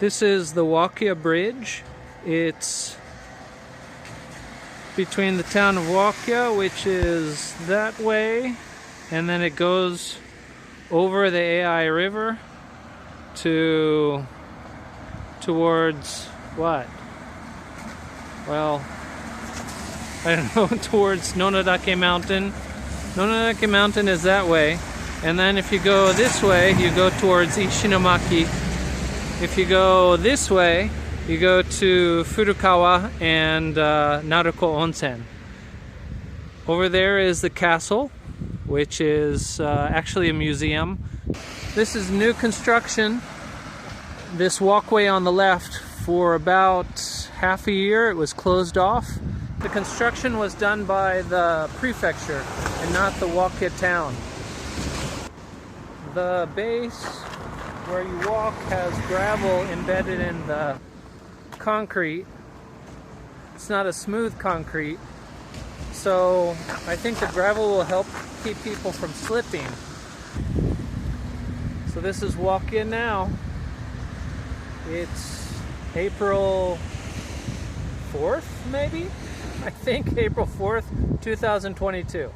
This is the Wakuya Bridge. It's between the town of Wakuya, which is that way, and then it goes over the AI River towards what? Well, I don't know, towards Nonodake Mountain. Nonodake Mountain is that way, and then if you go this way, you go towards Ishinomaki. If you go this way, you go to Furukawa and Naruko Onsen. Over there is the castle, which is actually a museum. This is new construction. This walkway on the left, for about half a year it was closed off. The construction was done by the prefecture and not the Wakuya town. The base where you walk has gravel embedded in the concrete. It's not a smooth concrete, so I think the gravel will help keep people from slipping. So this is Wakuya now. It's April 4th, maybe? I think April 4th, 2022.